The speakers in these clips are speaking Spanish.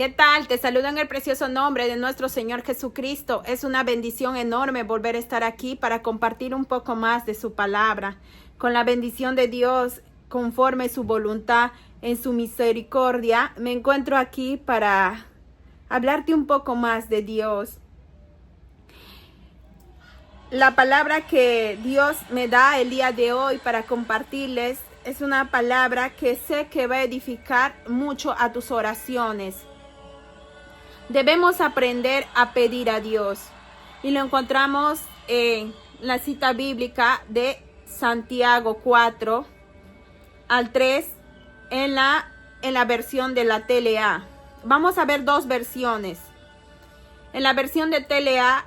¿Qué tal? Te saludo en el precioso nombre de nuestro Señor Jesucristo. Es una bendición enorme volver a estar aquí para compartir un poco más de su palabra. Con la bendición de Dios, conforme su voluntad, en su misericordia, me encuentro aquí para hablarte un poco más de Dios. La palabra que Dios me da el día de hoy para compartirles es una palabra que sé que va a edificar mucho a tus oraciones. Debemos aprender a pedir a Dios. Y lo encontramos en la cita bíblica de Santiago 4 al 3 en la versión de la TLA. Vamos a ver dos versiones. En la versión de TLA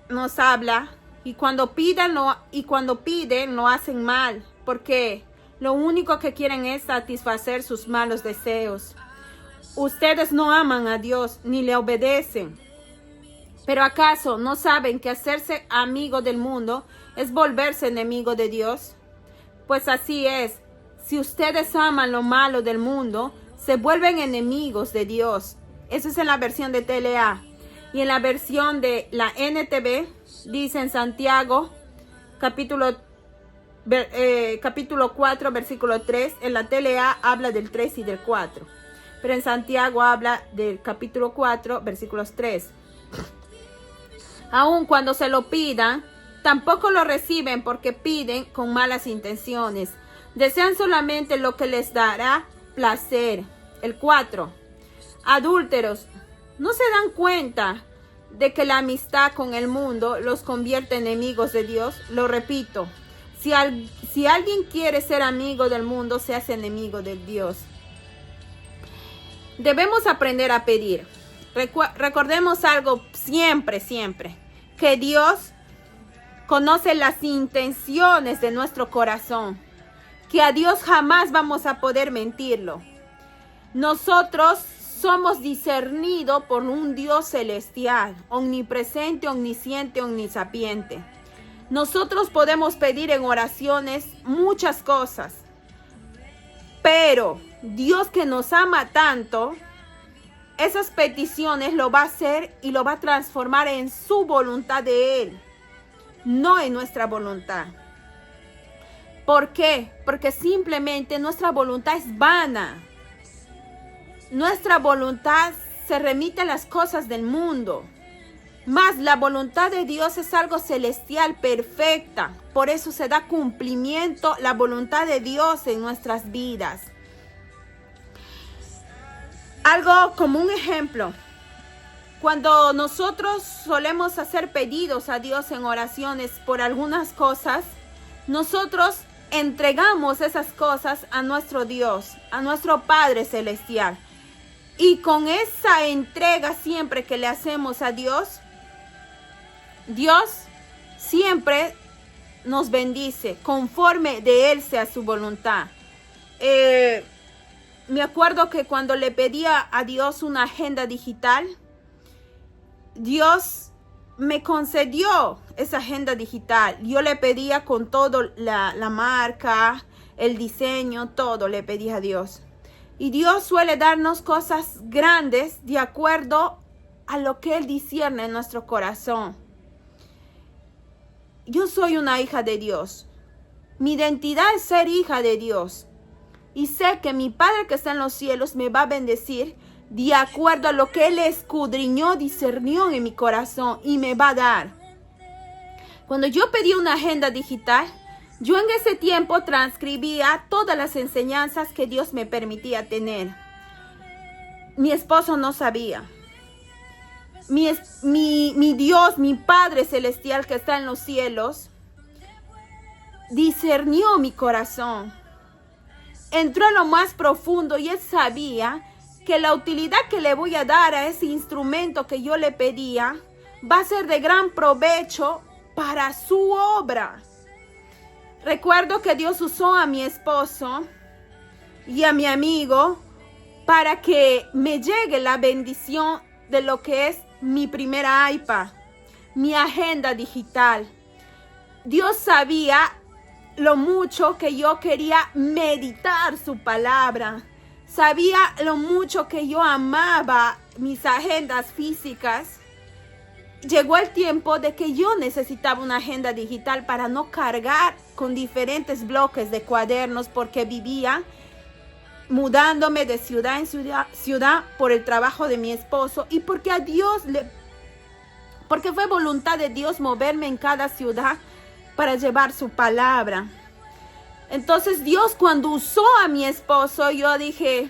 nos habla y cuando piden lo hacen mal, porque lo único que quieren es satisfacer sus malos deseos. Ustedes no aman a Dios ni le obedecen. ¿Pero acaso no saben que hacerse amigo del mundo es volverse enemigo de Dios? Pues así es. Si ustedes aman lo malo del mundo, se vuelven enemigos de Dios. Eso es en la versión de TLA. Y en la versión de la NTV, dice en Santiago, capítulo 4, versículo 3. En la TLA habla del 3 y del 4. Pero en Santiago habla del capítulo 4, versículos 3. Aun cuando se lo pidan, tampoco lo reciben porque piden con malas intenciones. Desean solamente lo que les dará placer. El 4. Adúlteros, ¿no se dan cuenta de que la amistad con el mundo los convierte en enemigos de Dios? Lo repito, si alguien quiere ser amigo del mundo, se hace enemigo de Dios. Debemos aprender a pedir. Recordemos algo siempre, que Dios conoce las intenciones de nuestro corazón, que a Dios jamás vamos a poder mentirlo. Nosotros somos discernidos por un Dios celestial, omnipresente, omnisciente, omnisapiente. Nosotros podemos pedir en oraciones muchas cosas, pero Dios que nos ama tanto, esas peticiones lo va a hacer y lo va a transformar en su voluntad de Él, no en nuestra voluntad. ¿Por qué? Porque simplemente nuestra voluntad es vana. Nuestra voluntad se remite a las cosas del mundo. Mas la voluntad de Dios es algo celestial, perfecta. Por eso se da cumplimiento la voluntad de Dios en nuestras vidas. Algo como un ejemplo. Cuando nosotros solemos hacer pedidos a Dios en oraciones por algunas cosas, nosotros entregamos esas cosas a nuestro Dios, a nuestro Padre Celestial. Y con esa entrega siempre que le hacemos a Dios, Dios siempre nos bendice conforme de Él sea su voluntad. Me acuerdo que cuando le pedía a Dios una agenda digital, Dios me concedió esa agenda digital. Yo le pedía con todo la marca, el diseño, todo le pedía a Dios. Y Dios suele darnos cosas grandes de acuerdo a lo que Él discierne en nuestro corazón. Yo soy una hija de Dios. Mi identidad es ser hija de Dios. Y sé que mi Padre que está en los cielos me va a bendecir de acuerdo a lo que Él escudriñó, discernió en mi corazón y me va a dar. Cuando yo pedí una agenda digital, yo en ese tiempo transcribía todas las enseñanzas que Dios me permitía tener. Mi esposo no sabía. Mi Dios, mi Padre Celestial que está en los cielos, discernió mi corazón. Entró a lo más profundo y Él sabía que la utilidad que le voy a dar a ese instrumento que yo le pedía va a ser de gran provecho para su obra. Recuerdo que Dios usó a mi esposo y a mi amigo para que me llegue la bendición de lo que es mi primera iPad, mi agenda digital. Dios sabía lo mucho que yo quería meditar su palabra, sabía lo mucho que yo amaba mis agendas físicas. Llegó el tiempo de que yo necesitaba una agenda digital para no cargar con diferentes bloques de cuadernos, porque vivía mudándome de ciudad en ciudad por el trabajo de mi esposo y porque porque fue voluntad de Dios moverme en cada ciudad para llevar su palabra. Entonces Dios, cuando usó a mi esposo, yo dije,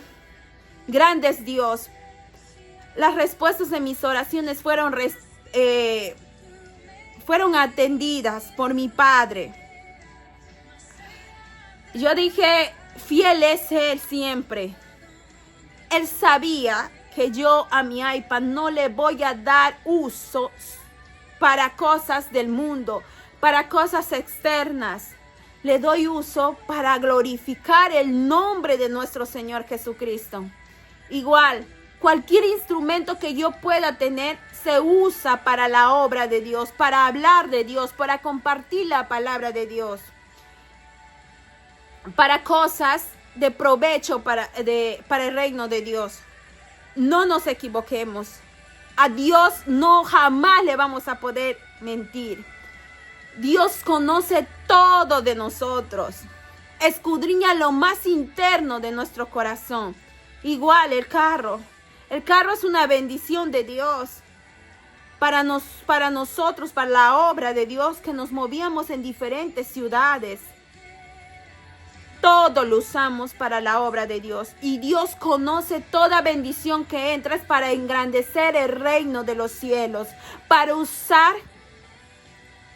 grande es Dios. Las respuestas de mis oraciones fueron atendidas por mi Padre. Yo dije, fiel es Él siempre. Él sabía que yo a mi iPad no le voy a dar uso para cosas del mundo, para cosas externas. Le doy uso para glorificar el nombre de nuestro Señor Jesucristo. Igual, cualquier instrumento que yo pueda tener se usa para la obra de Dios, para hablar de Dios, para compartir la palabra de Dios, para cosas de provecho para el reino de Dios. No nos equivoquemos. A Dios no jamás le vamos a poder mentir. Dios conoce todo de nosotros. Escudriña lo más interno de nuestro corazón. Igual el carro. El carro es una bendición de Dios. Para nosotros, para la obra de Dios, que nos movíamos en diferentes ciudades. Todo lo usamos para la obra de Dios. Y Dios conoce toda bendición que entra. Es para engrandecer el reino de los cielos. Para usar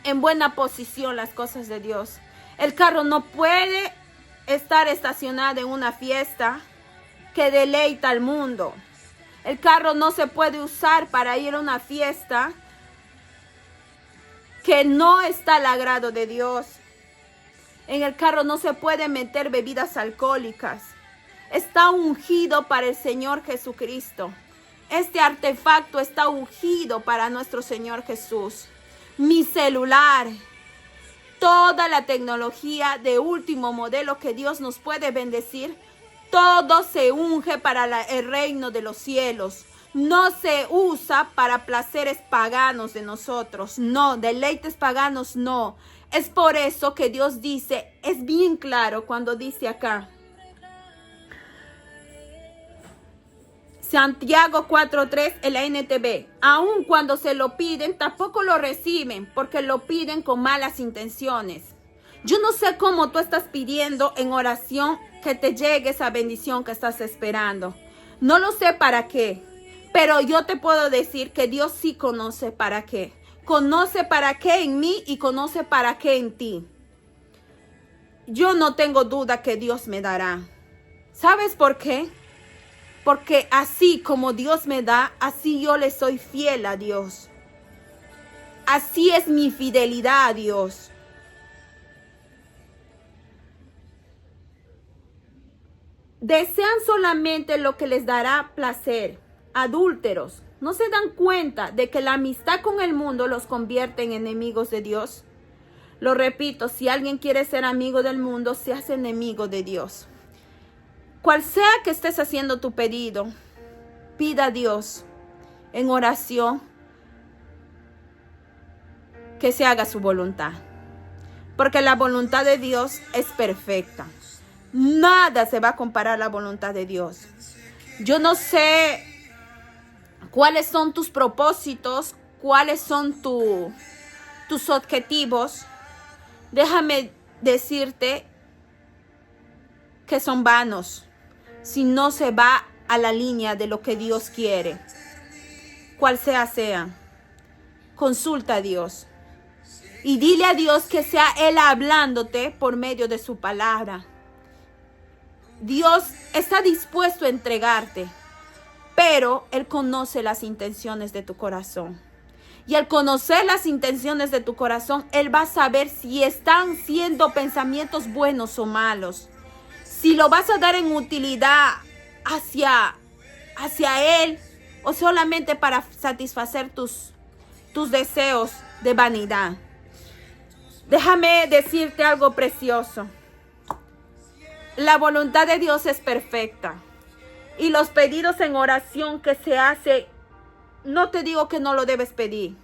en buena posición las cosas de Dios. El carro no puede estar estacionado en una fiesta que deleita al mundo. El carro no se puede usar para ir a una fiesta que no está al agrado de Dios. En el carro no se puede meter bebidas alcohólicas. Está ungido para el Señor Jesucristo. Este artefacto está ungido para nuestro Señor Jesús. Mi celular, toda la tecnología de último modelo que Dios nos puede bendecir, todo se unge para el reino de los cielos. No se usa para placeres paganos de nosotros. No, deleites paganos no. Es por eso que Dios dice, es bien claro cuando dice acá, Santiago 4:3 en la NTV, aun cuando se lo piden, tampoco lo reciben, porque lo piden con malas intenciones. Yo no sé cómo tú estás pidiendo en oración que te llegue esa bendición que estás esperando. No lo sé para qué, pero yo te puedo decir que Dios sí conoce para qué. Conoce para qué en mí y conoce para qué en ti. Yo no tengo duda que Dios me dará. ¿Sabes por qué? Porque así como Dios me da, así yo le soy fiel a Dios. Así es mi fidelidad a Dios. Desean solamente lo que les dará placer. Adúlteros, ¿no se dan cuenta de que la amistad con el mundo los convierte en enemigos de Dios? Lo repito, si alguien quiere ser amigo del mundo, se hace enemigo de Dios. Cual sea que estés haciendo tu pedido, pida a Dios en oración que se haga su voluntad. Porque la voluntad de Dios es perfecta. Nada se va a comparar a la voluntad de Dios. Yo no sé cuáles son tus propósitos, cuáles son tus objetivos. Déjame decirte que son vanos si no se va a la línea de lo que Dios quiere. Cual sea, consulta a Dios y dile a Dios que sea Él hablándote por medio de su palabra. Dios está dispuesto a entregarte, pero Él conoce las intenciones de tu corazón. Y al conocer las intenciones de tu corazón, Él va a saber si están siendo pensamientos buenos o malos. Si lo vas a dar en utilidad hacia Él o solamente para satisfacer tus deseos de vanidad. Déjame decirte algo precioso. La voluntad de Dios es perfecta. Y los pedidos en oración que se hace, no te digo que no lo debes pedir.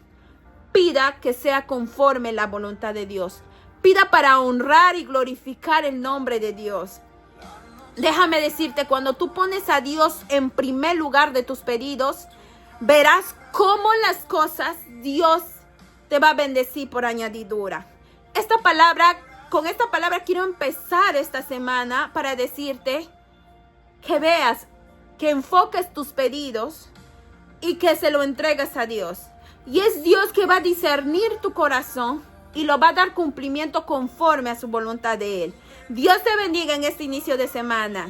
Pida que sea conforme la voluntad de Dios. Pida para honrar y glorificar el nombre de Dios. Déjame decirte, cuando tú pones a Dios en primer lugar de tus pedidos, verás cómo las cosas Dios te va a bendecir por añadidura. Con esta palabra quiero empezar esta semana para decirte que veas, que enfoques tus pedidos y que se lo entregues a Dios. Y es Dios que va a discernir tu corazón y lo va a dar cumplimiento conforme a su voluntad de Él. Dios te bendiga en este inicio de semana.